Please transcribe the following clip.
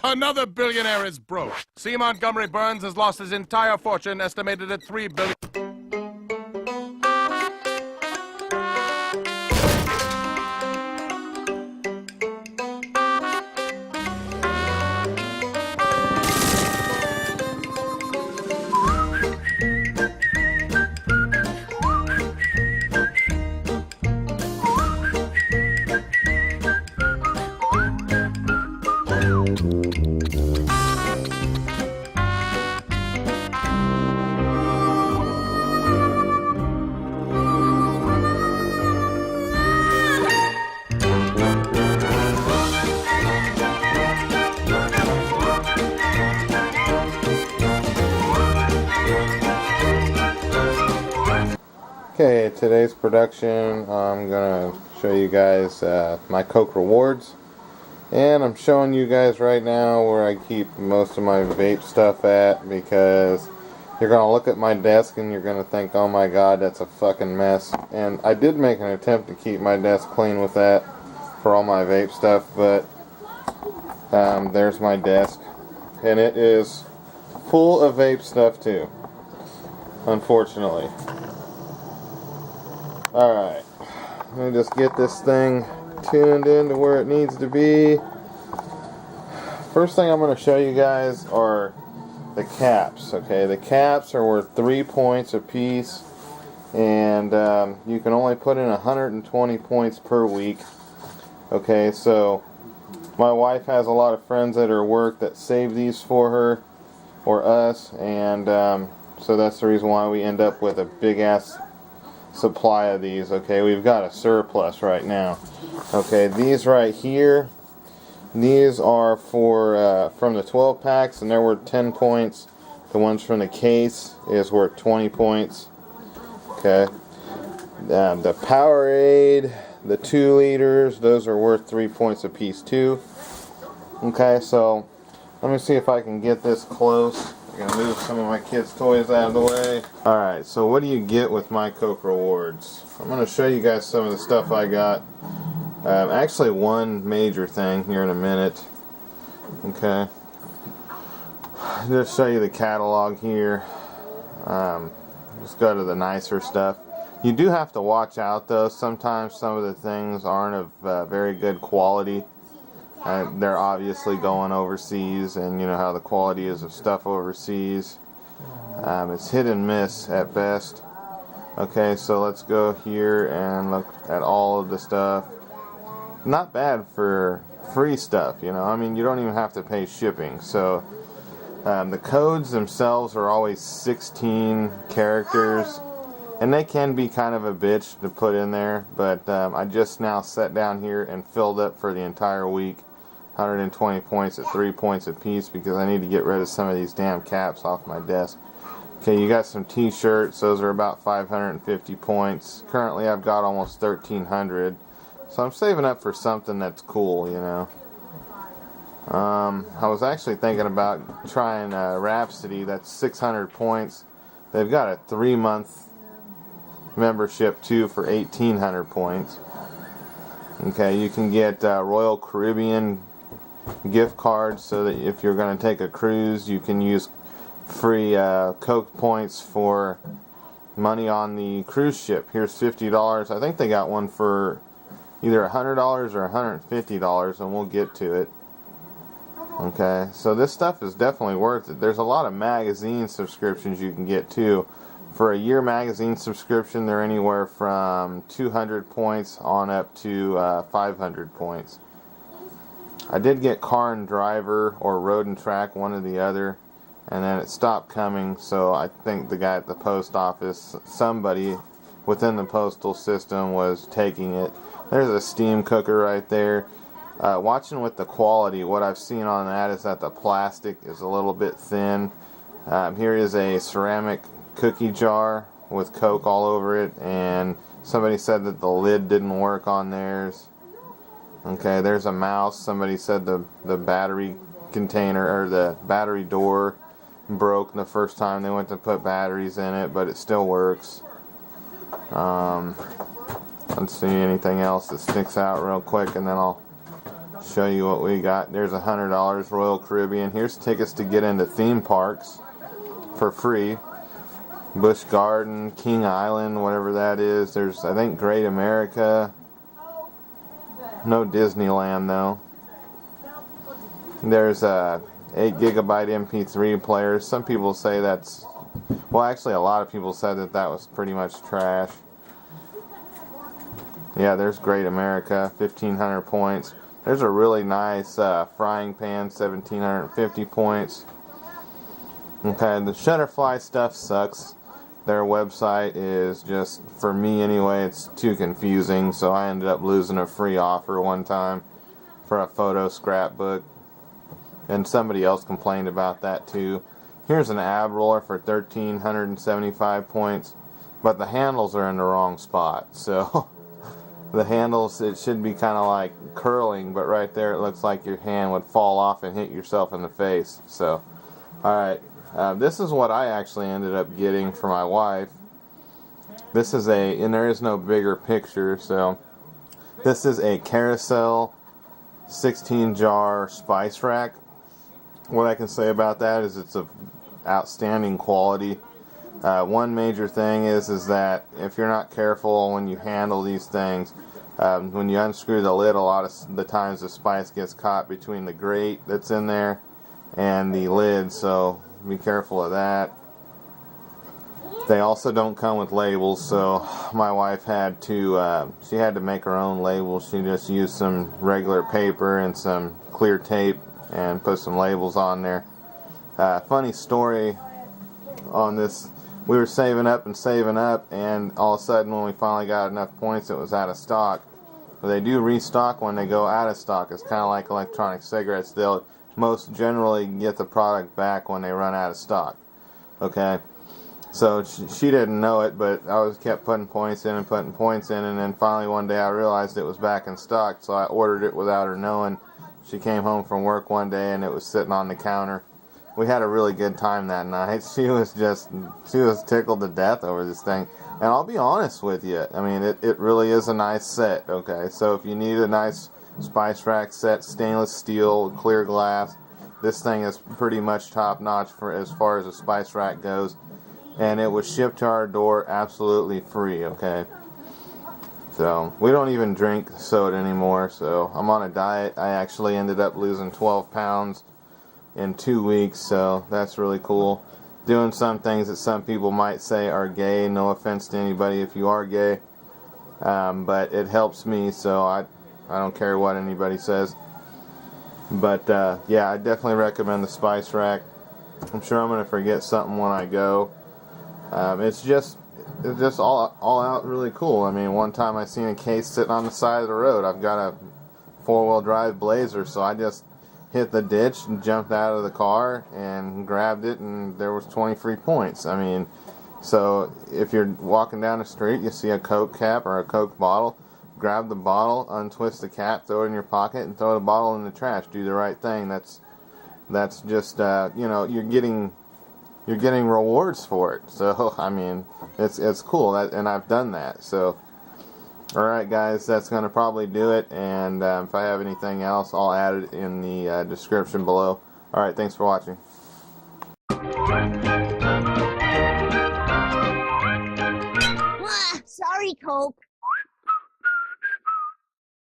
Another billionaire is broke. C. Montgomery Burns has lost his entire fortune, estimated at $3 billion. Okay, today's production, I'm going to show you guys my Coke rewards. And I'm showing you guys right now where I keep most of my vape stuff at, because you're going to look at my desk and you're going to think, oh my god, that's a fucking mess. And I did make an attempt to keep my desk clean with that for all my vape stuff, but there's my desk. And it is full of vape stuff too, unfortunately. Alright, let me just get this thing tuned into where it needs to be. First thing I'm going to show you guys are the caps. Okay, the caps are worth 3 points a piece, and you can only put in 120 points per week. Okay, so my wife has a lot of friends at her work that save these for her or us, and so that's the reason why we end up with a big ass supply of these. Okay, we've got a surplus right now. Okay, these right here, these are for from the 12 packs, and they're worth 10 points. The ones from the case is worth 20 points. Okay, the Powerade, the 2 liters, those are worth 3 points a piece too. Okay, so let me see if I can get this close. I'm going to move some of my kids' toys out of the way. Alright, so what do you get with my Coke rewards? I'm going to show you guys some of the stuff I got. Actually, one major thing here in a minute. Okay. Just show you the catalog here. Just go to the nicer stuff. You do have to watch out though. Sometimes some of the things aren't of very good quality. They're obviously going overseas, and you know how the quality is of stuff overseas. It's hit and miss at best. Okay, so let's go here and look at all of the stuff. Not bad for free stuff, you know. I mean, you don't even have to pay shipping. So the codes themselves are always 16 characters, and they can be kind of a bitch to put in there, but I just now sat down here and filled up for the entire week 120 points at 3 points a piece, because I need to get rid of some of these damn caps off my desk. Okay, you got some t-shirts. Those are about 550 points. Currently I've got almost 1,300, so I'm saving up for something that's cool, you know. I was actually thinking about trying Rhapsody. That's 600 points. They've got a 3-month membership too for 1,800 points. Okay, you can get Royal Caribbean gift cards, so that if you're going to take a cruise, you can use free Coke points for money on the cruise ship. Here's $50. I think they got one for either $100 or $150, and we'll get to it. Okay, so this stuff is definitely worth it. There's a lot of magazine subscriptions you can get too. For a year magazine subscription, they're anywhere from 200 points on up to 500 points. I did get Car and Driver or Road and Track, one or the other, and then it stopped coming, so I think the guy at the post office, somebody within the postal system, was taking it. There's a steam cooker right there. Watching with the quality, what I've seen on that is that the plastic is a little bit thin. Here is a ceramic cookie jar with Coke all over it, and somebody said that the lid didn't work on theirs. Okay, there's a mouse. Somebody said the battery container, or the battery door, broke the first time they went to put batteries in it, but it still works. Let's see anything else that sticks out real quick, and then I'll show you what we got. There's $100 Royal Caribbean. Here's tickets to get into theme parks for free. Busch Garden, King Island, whatever that is. There's, I think, Great America. No Disneyland though. There's a 8GB MP3 player. Some people say that's, well, actually a lot of people said that that was pretty much trash. Yeah, there's Great America, 1,500 points. There's a really nice frying pan, 1,750 points. Okay, the Shutterfly stuff sucks. Their website is just, for me anyway, it's too confusing, so I ended up losing a free offer one time for a photo scrapbook. And somebody else complained about that too. Here's an ab roller for 1,375 points, but the handles are in the wrong spot. So the handles, it should be kind of like curling, but right there it looks like your hand would fall off and hit yourself in the face. So, alright, this is what I actually ended up getting for my wife. This is a, and there is no bigger picture, so this is a Carousel 16 jar spice rack. What I can say about that is it's of outstanding quality. One major thing is that if you're not careful when you handle these things, when you unscrew the lid, a lot of the times the spice gets caught between the grate that's in there and the lid, so be careful of that. They also don't come with labels, so my wife had to, she had to make her own labels. She just used some regular paper and some clear tape and put some labels on there. Funny story on this, we were saving up, and all of a sudden when we finally got enough points, it was out of stock. But they do restock when they go out of stock. It's kind of like electronic cigarettes. They'll most generally get the product back when they run out of stock. Okay, so she didn't know it, but I kept putting points in, and then finally one day I realized it was back in stock, so I ordered it without her knowing. She came home from work one day and it was sitting on the counter. We had a really good time that night. She was tickled to death over this thing. And I'll be honest with you, I mean, it really is a nice set, okay? So if you need a nice spice rack set, stainless steel, clear glass, this thing is pretty much top notch for as far as a spice rack goes. And it was shipped to our door absolutely free, okay? So, we don't even drink soda anymore, so I'm on a diet. I actually ended up losing 12 pounds in 2 weeks, so that's really cool. Doing some things that some people might say are gay. No offense to anybody if you are gay, but it helps me, so I don't care what anybody says. But yeah, I definitely recommend the spice rack. I'm sure I'm going to forget something when I go. It's just all out really cool. I mean, one time I seen a case sitting on the side of the road. I've got a 4-wheel drive Blazer, so I just hit the ditch and jumped out of the car and grabbed it, and there was 20 free points. I mean, so if you're walking down the street, you see a Coke cap or a Coke bottle, grab the bottle, untwist the cap, throw it in your pocket, and throw the bottle in the trash. Do the right thing. That's just you know, you're getting rewards for it. So I mean, it's cool, and I've done that. So alright guys, that's going to probably do it, and if I have anything else, I'll add it in the description below. Alright, thanks for watching. Sorry, Coke.